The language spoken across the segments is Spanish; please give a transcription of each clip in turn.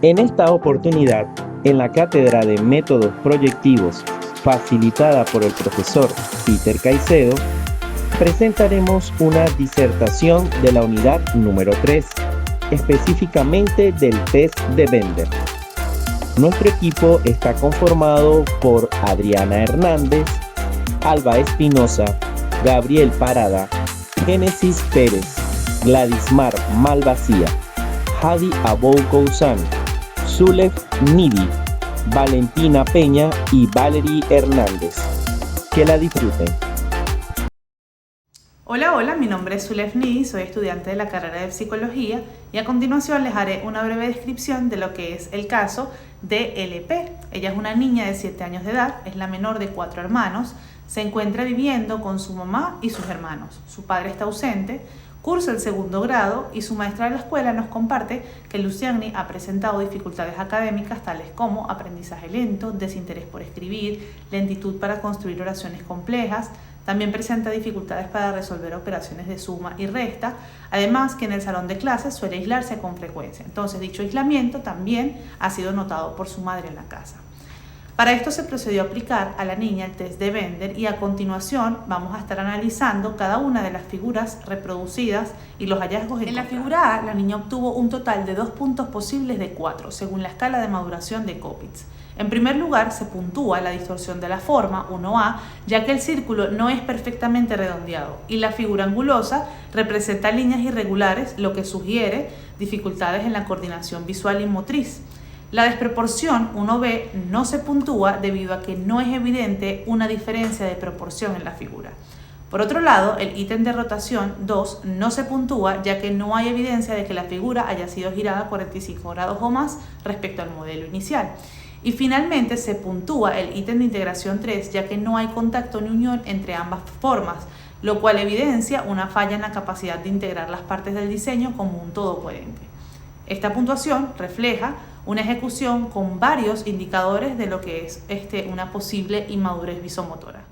En esta oportunidad, en la cátedra de métodos proyectivos facilitada por el profesor Peter Caicedo, presentaremos una disertación de la unidad número 3, específicamente del test de Bender. Nuestro equipo está conformado por Adriana Hernández, Alba Espinosa, Gabriel Parada, Génesis Pérez, Gladismar Malvacía, Hadi Abou Koussan, Zulef Nidi, Valentina Peña y Valerie Hernández. Que la disfruten. Hola, mi nombre es Zulef Nidi, soy estudiante de la carrera de Psicología y a continuación les haré una breve descripción de lo que es el caso de LP. Ella es una niña de 7 años de edad, es la menor de 4 hermanos, se encuentra viviendo con su mamá y sus hermanos. Su padre está ausente, cursa el 2º grado y su maestra de la escuela nos comparte que Luciani ha presentado dificultades académicas tales como aprendizaje lento, desinterés por escribir, lentitud para construir oraciones complejas. También presenta dificultades para resolver operaciones de suma y resta, además que en el salón de clases suele aislarse con frecuencia. Entonces, dicho aislamiento también ha sido notado por su madre en la casa. Para esto se procedió a aplicar a la niña el test de Bender y a continuación vamos a estar analizando cada una de las figuras reproducidas y los hallazgos encontrados. En la figura A, la niña obtuvo un total de 2 puntos posibles de 4, según la escala de maduración de Kopitz. En primer lugar, se puntúa la distorsión de la forma, 1A, ya que el círculo no es perfectamente redondeado y la figura angulosa representa líneas irregulares, lo que sugiere dificultades en la coordinación visual y motriz. La desproporción 1B no se puntúa debido a que no es evidente una diferencia de proporción en la figura. Por otro lado, el ítem de rotación 2 no se puntúa ya que no hay evidencia de que la figura haya sido girada 45 grados o más respecto al modelo inicial. Y finalmente se puntúa el ítem de integración 3 ya que no hay contacto ni unión entre ambas formas, lo cual evidencia una falla en la capacidad de integrar las partes del diseño como un todo coherente. Esta puntuación refleja una ejecución con varios indicadores de lo que es una posible inmadurez visomotora.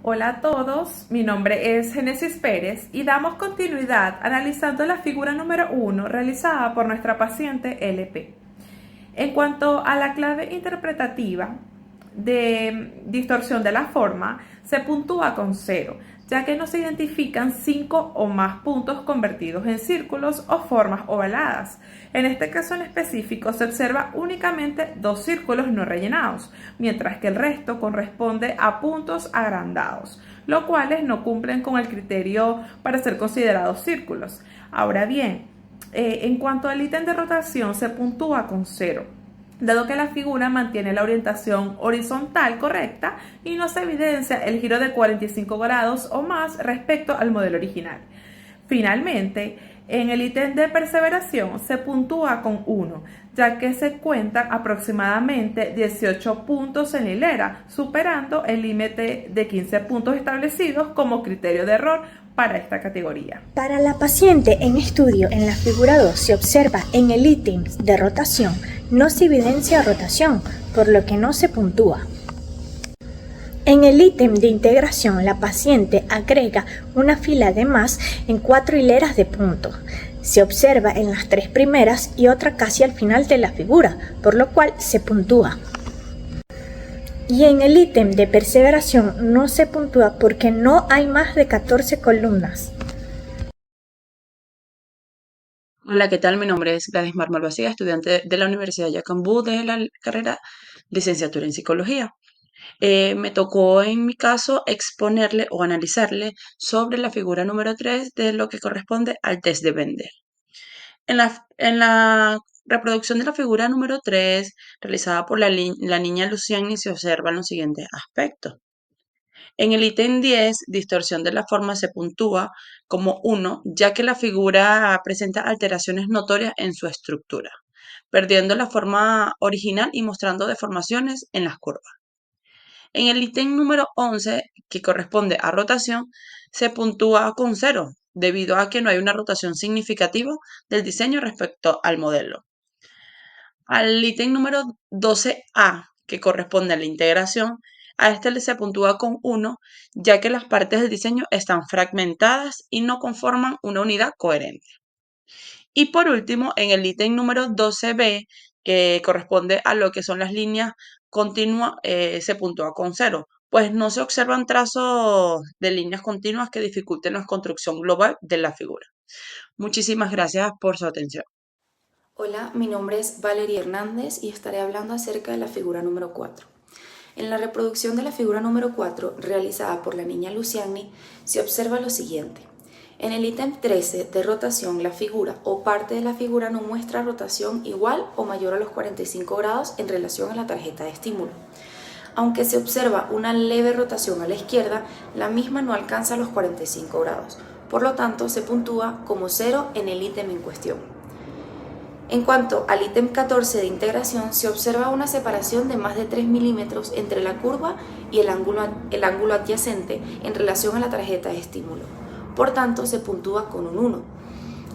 Hola a todos, mi nombre es Génesis Pérez y damos continuidad analizando la figura número 1 realizada por nuestra paciente LP. En cuanto a la clave interpretativa de distorsión de la forma, se puntúa con 0, ya que no se identifican 5 o más puntos convertidos en círculos o formas ovaladas. En este caso en específico se observa únicamente 2 círculos no rellenados, mientras que el resto corresponde a puntos agrandados, los cuales no cumplen con el criterio para ser considerados círculos. Ahora bien, en cuanto al ítem de rotación se puntúa con 0, dado que la figura mantiene la orientación horizontal correcta y no se evidencia el giro de 45 grados o más respecto al modelo original. Finalmente, en el ítem de perseveración se puntúa con 1, ya que se cuentan aproximadamente 18 puntos en la hilera, superando el límite de 15 puntos establecidos como criterio de error para esta categoría. Para la paciente en estudio en la figura 2 se observa en el ítem de rotación no se evidencia rotación, por lo que no se puntúa. En el ítem de integración la paciente agrega una fila de más en 4 hileras de puntos. Se observa en las 3 primeras y otra casi al final de la figura, por lo cual se puntúa. Y en el ítem de perseveración no se puntúa porque no hay más de 14 columnas. Hola, ¿qué tal? Mi nombre es Gladismar Malvacía, estudiante de la Universidad Yacambú de la carrera Licenciatura en Psicología. Me tocó en mi caso exponerle o analizarle sobre la figura número 3 de lo que corresponde al test de Bender. En la reproducción de la figura número 3 realizada por la niña Luciani se observan los siguientes aspectos. En el ítem 10, distorsión de la forma se puntúa como 1, ya que la figura presenta alteraciones notorias en su estructura, perdiendo la forma original y mostrando deformaciones en las curvas. En el ítem número 11, que corresponde a rotación, se puntúa con 0, debido a que no hay una rotación significativa del diseño respecto al modelo. Al ítem número 12A, que corresponde a la integración, a este se puntúa con 1, ya que las partes del diseño están fragmentadas y no conforman una unidad coherente. Y por último, en el ítem número 12b, que corresponde a lo que son las líneas continuas, se puntúa con 0, pues no se observan trazos de líneas continuas que dificulten la construcción global de la figura. Muchísimas gracias por su atención. Hola, mi nombre es Valeria Hernández y estaré hablando acerca de la figura número 4. En la reproducción de la figura número 4, realizada por la niña Luciani, se observa lo siguiente. En el ítem 13 de rotación, la figura o parte de la figura no muestra rotación igual o mayor a los 45 grados en relación a la tarjeta de estímulo. Aunque se observa una leve rotación a la izquierda, la misma no alcanza los 45 grados. Por lo tanto, se puntúa como 0 en el ítem en cuestión. En cuanto al ítem 14 de integración, se observa una separación de más de 3 milímetros entre la curva y el ángulo adyacente en relación a la tarjeta de estímulo. Por tanto, se puntúa con un 1.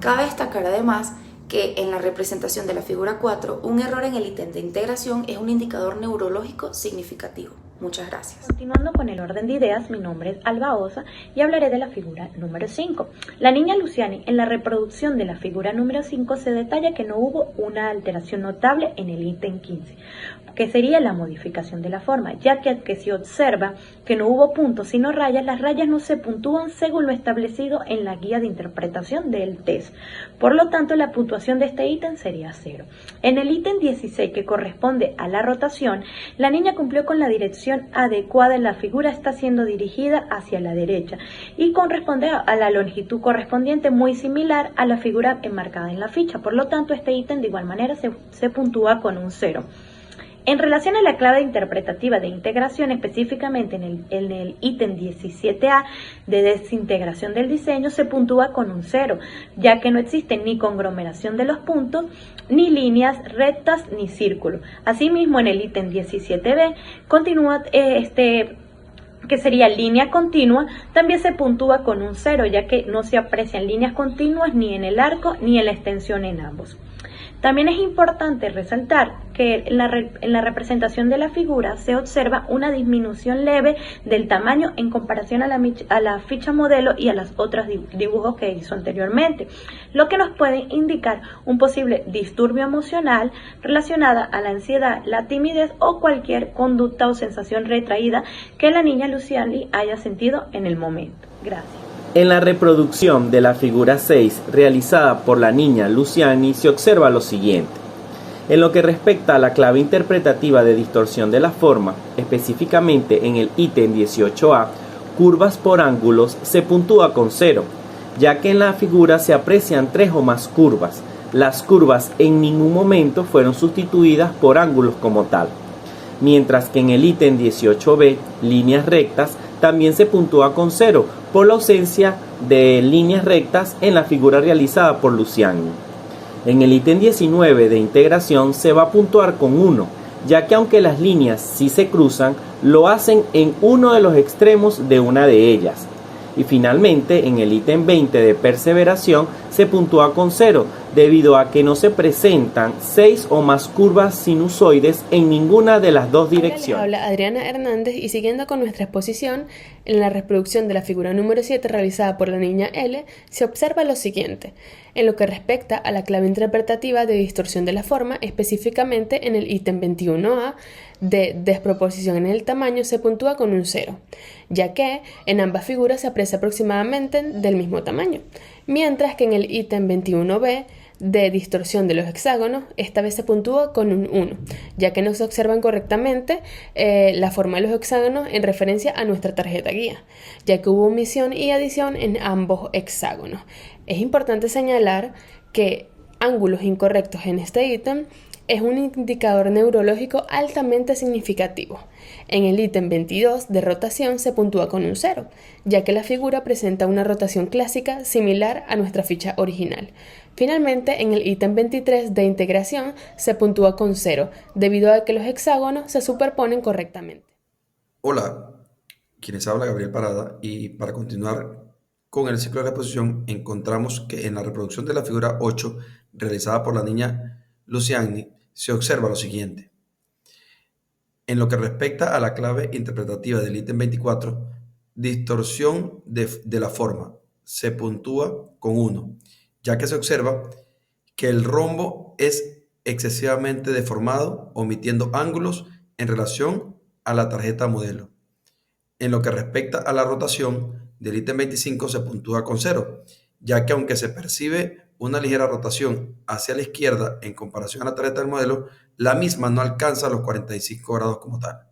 Cabe destacar además que en la representación de la figura 4, un error en el ítem de integración es un indicador neurológico significativo. Muchas gracias. Continuando con el orden de ideas, mi nombre es Alba Osa y hablaré de la figura número 5. La niña Luciani, en la reproducción de la figura número 5, se detalla que no hubo una alteración notable en el ítem 15, que sería la modificación de la forma, ya que se observa que no hubo puntos sino rayas. Las rayas no se puntúan según lo establecido en la guía de interpretación del test. Por lo tanto, la puntuación de este ítem sería 0. En el ítem 16, que corresponde a la rotación, la niña cumplió con la dirección adecuada. La figura está siendo dirigida hacia la derecha y corresponde a la longitud correspondiente, muy similar a la figura enmarcada en la ficha. Por lo tanto, este ítem de igual manera se puntúa con un 0. En relación a la clave interpretativa de integración, específicamente en el ítem 17A de desintegración del diseño, se puntúa con un 0, ya que no existe ni conglomeración de los puntos, ni líneas rectas, ni círculos. Asimismo, en el ítem 17B continúa que sería línea continua, también se puntúa con un 0, ya que no se aprecian líneas continuas ni en el arco ni en la extensión en ambos. También es importante resaltar que en la representación de la figura se observa una disminución leve del tamaño en comparación a la ficha modelo y a los otros dibujos que hizo anteriormente, lo que nos puede indicar un posible disturbio emocional relacionada a la ansiedad, la timidez o cualquier conducta o sensación retraída que la niña Luciani haya sentido en el momento. Gracias. En la reproducción de la figura 6 realizada por la niña Luciani se observa lo siguiente. En lo que respecta a la clave interpretativa de distorsión de la forma, específicamente en el ítem 18A, curvas por ángulos, se puntúa con 0, ya que en la figura se aprecian 3 o más curvas. Las curvas en ningún momento fueron sustituidas por ángulos como tal. Mientras que en el ítem 18B, líneas rectas, también se puntúa con 0 por la ausencia de líneas rectas en la figura realizada por Luciani. En el ítem 19 de integración se va a puntuar con 1, ya que aunque las líneas sí se cruzan, lo hacen en uno de los extremos de una de ellas. Y finalmente, en el ítem 20 de perseveración se puntúa con 0, debido a que no se presentan 6 o más curvas sinusoides en ninguna de las dos direcciones. Habla Adriana Hernández y siguiendo con nuestra exposición, en la reproducción de la figura número 7 realizada por la niña L, se observa lo siguiente. En lo que respecta a la clave interpretativa de distorsión de la forma, específicamente en el ítem 21A de desproporción en el tamaño, se puntúa con un 0, ya que en ambas figuras se aprecia aproximadamente del mismo tamaño, mientras que en el ítem 21B de distorsión de los hexágonos, esta vez se puntúa con un 1, ya que no se observan correctamente la forma de los hexágonos en referencia a nuestra tarjeta guía, ya que hubo omisión y adición en ambos hexágonos. Es importante señalar que ángulos incorrectos en este ítem es un indicador neurológico altamente significativo. En el ítem 22 de rotación se puntúa con un 0, ya que la figura presenta una rotación clásica similar a nuestra ficha original. Finalmente, en el ítem 23 de integración se puntúa con 0, debido a que los hexágonos se superponen correctamente. Hola, quienes habla Gabriel Parada, y para continuar con el ciclo de reposición encontramos que en la reproducción de la figura 8 realizada por la niña Luciani se observa lo siguiente. En lo que respecta a la clave interpretativa del ítem 24, distorsión de la forma, se puntúa con 1, ya que se observa que el rombo es excesivamente deformado, omitiendo ángulos en relación a la tarjeta modelo. En lo que respecta a la rotación, del ítem 25 se puntúa con 0, ya que aunque se percibe una ligera rotación hacia la izquierda en comparación a la tarjeta del modelo, la misma no alcanza los 45 grados como tal.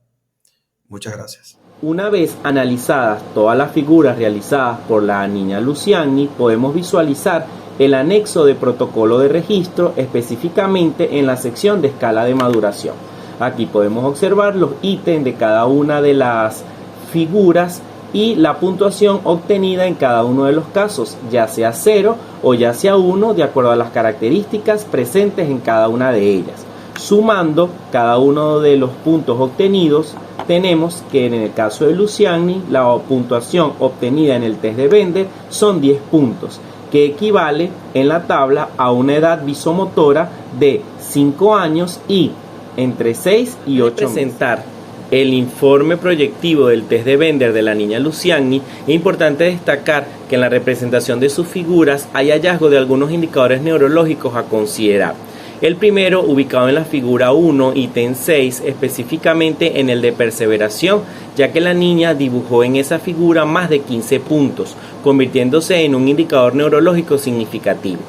Muchas gracias. Una vez analizadas todas las figuras realizadas por la niña Luciani, podemos visualizar el anexo de protocolo de registro, específicamente en la sección de escala de maduración. Aquí podemos observar los ítems de cada una de las figuras y la puntuación obtenida en cada uno de los casos, ya sea 0 o ya sea 1, de acuerdo a las características presentes en cada una de ellas. Sumando cada uno de los puntos obtenidos, tenemos que en el caso de Luciani, la puntuación obtenida en el test de Bender son 10 puntos, que equivale en la tabla a una edad visomotora de 5 años y entre 6 y 8 meses. Presentar el informe proyectivo del test de Bender de la niña Luciani, es importante destacar que en la representación de sus figuras hay hallazgo de algunos indicadores neurológicos a considerar. El primero, ubicado en la figura 1, ítem 6, específicamente en el de perseveración, ya que la niña dibujó en esa figura más de 15 puntos, convirtiéndose en un indicador neurológico significativo.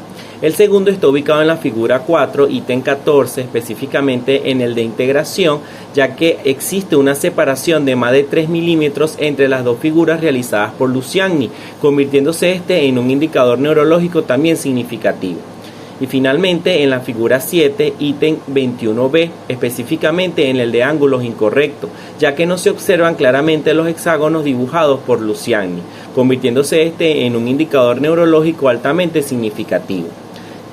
El segundo está ubicado en la figura 4, ítem 14, específicamente en el de integración, ya que existe una separación de más de 3 milímetros entre las dos figuras realizadas por Luciani, convirtiéndose este en un indicador neurológico también significativo. Y finalmente en la figura 7, ítem 21b, específicamente en el de ángulos incorrectos, ya que no se observan claramente los hexágonos dibujados por Luciani, convirtiéndose este en un indicador neurológico altamente significativo.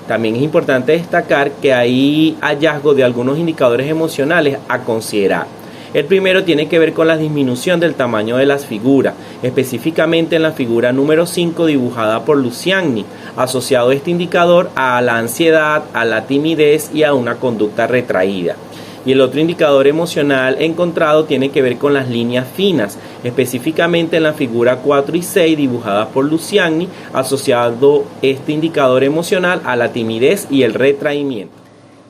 También es importante destacar que hay hallazgo de algunos indicadores emocionales a considerar. El primero tiene que ver con la disminución del tamaño de las figuras, específicamente en la figura número 5 dibujada por Luciani, asociado este indicador a la ansiedad, a la timidez y a una conducta retraída. Y el otro indicador emocional encontrado tiene que ver con las líneas finas, específicamente en la figura 4 y 6 dibujadas por Luciani, asociado este indicador emocional a la timidez y el retraimiento.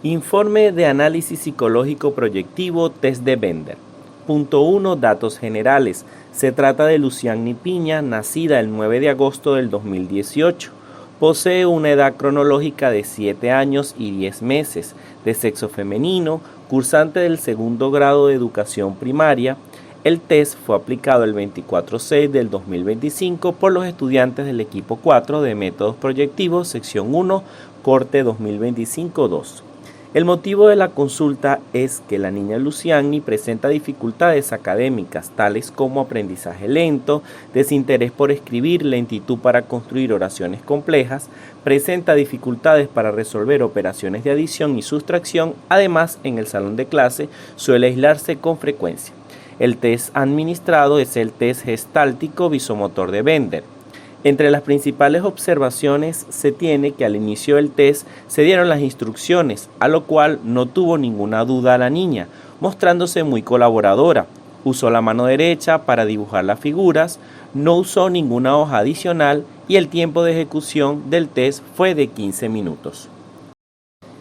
Informe de análisis psicológico proyectivo test de Bender. Punto 1. Datos generales. Se trata de Luciani Piña, nacida el 9 de agosto del 2018. Posee una edad cronológica de 7 años y 10 meses, de sexo femenino, cursante del segundo grado de educación primaria. El test fue aplicado el 24/6 del 2025 por los estudiantes del equipo 4 de métodos proyectivos, sección 1, corte 2025-2. El motivo de la consulta es que la niña Luciani presenta dificultades académicas, tales como aprendizaje lento, desinterés por escribir, lentitud para construir oraciones complejas, presenta dificultades para resolver operaciones de adición y sustracción, además en el salón de clase suele aislarse con frecuencia. El test administrado es el test gestáltico visomotor de Bender. Entre las principales observaciones se tiene que al inicio del test se dieron las instrucciones, a lo cual no tuvo ninguna duda la niña, mostrándose muy colaboradora. Usó la mano derecha para dibujar las figuras, no usó ninguna hoja adicional y el tiempo de ejecución del test fue de 15 minutos.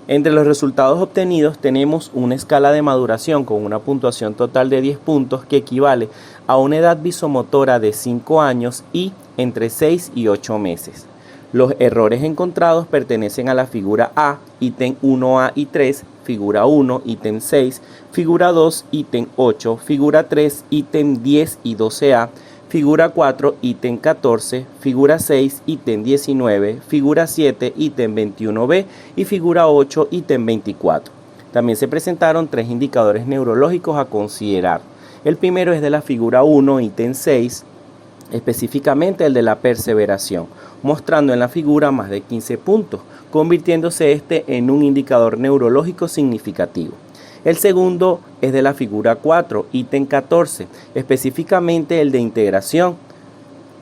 Entre los resultados obtenidos tenemos una escala de maduración con una puntuación total de 10 puntos que equivale a una edad visomotora de 5 años y entre 6 y 8 meses. Los errores encontrados pertenecen a la figura A, ítem 1A y 3, figura 1, ítem 6, figura 2, ítem 8, figura 3, ítem 10 y 12A, figura 4, ítem 14, figura 6, ítem 19, figura 7, ítem 21B y figura 8, ítem 24. También se presentaron 3 indicadores neurológicos a considerar. El primero es de la figura 1, ítem 6, específicamente el de la perseveración, mostrando en la figura más de 15 puntos, convirtiéndose este en un indicador neurológico significativo. El segundo es de la figura 4, ítem 14, específicamente el de integración,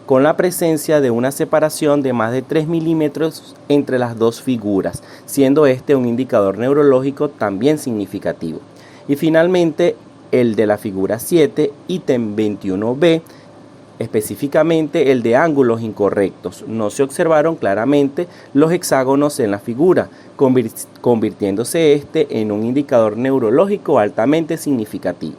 con la presencia de una separación de más de 3 milímetros entre las dos figuras, siendo este un indicador neurológico también significativo. Y finalmente el de la figura 7, ítem 21B, específicamente el de ángulos incorrectos. No se observaron claramente los hexágonos en la figura, convirtiéndose este en un indicador neurológico altamente significativo.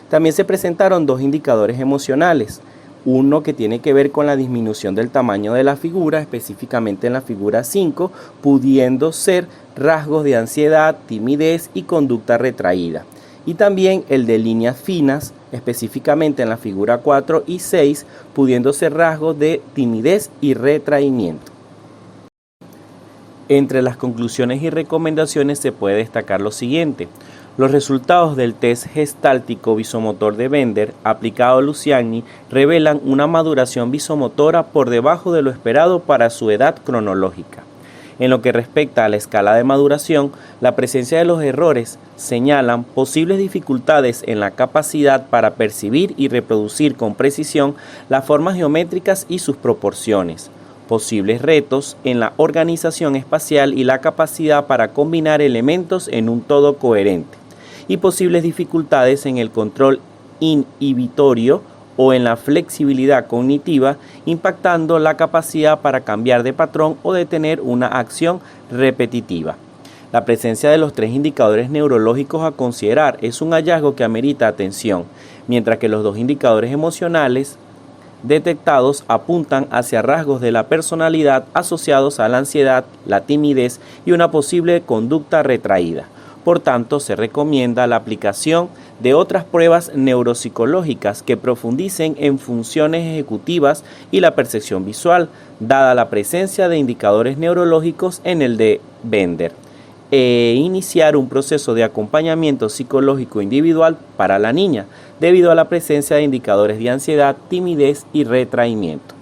También se presentaron dos indicadores emocionales, uno que tiene que ver con la disminución del tamaño de la figura, específicamente en la figura 5, pudiendo ser rasgos de ansiedad, timidez y conducta retraída. Y también el de líneas finas, específicamente en la figura 4 y 6, pudiendo ser rasgos de timidez y retraimiento. Entre las conclusiones y recomendaciones se puede destacar lo siguiente. Los resultados del test gestáltico visomotor de Bender aplicado a Luciani revelan una maduración visomotora por debajo de lo esperado para su edad cronológica. En lo que respecta a la escala de maduración, la presencia de los errores señalan posibles dificultades en la capacidad para percibir y reproducir con precisión las formas geométricas y sus proporciones, posibles retos en la organización espacial y la capacidad para combinar elementos en un todo coherente, y posibles dificultades en el control inhibitorio o en la flexibilidad cognitiva, impactando la capacidad para cambiar de patrón o detener una acción repetitiva. La presencia de los tres indicadores neurológicos a considerar es un hallazgo que amerita atención, mientras que los dos indicadores emocionales detectados apuntan hacia rasgos de la personalidad asociados a la ansiedad, la timidez y una posible conducta retraída. Por tanto, se recomienda la aplicación de otras pruebas neuropsicológicas que profundicen en funciones ejecutivas y la percepción visual, dada la presencia de indicadores neurológicos en el de Bender, e iniciar un proceso de acompañamiento psicológico individual para la niña, debido a la presencia de indicadores de ansiedad, timidez y retraimiento.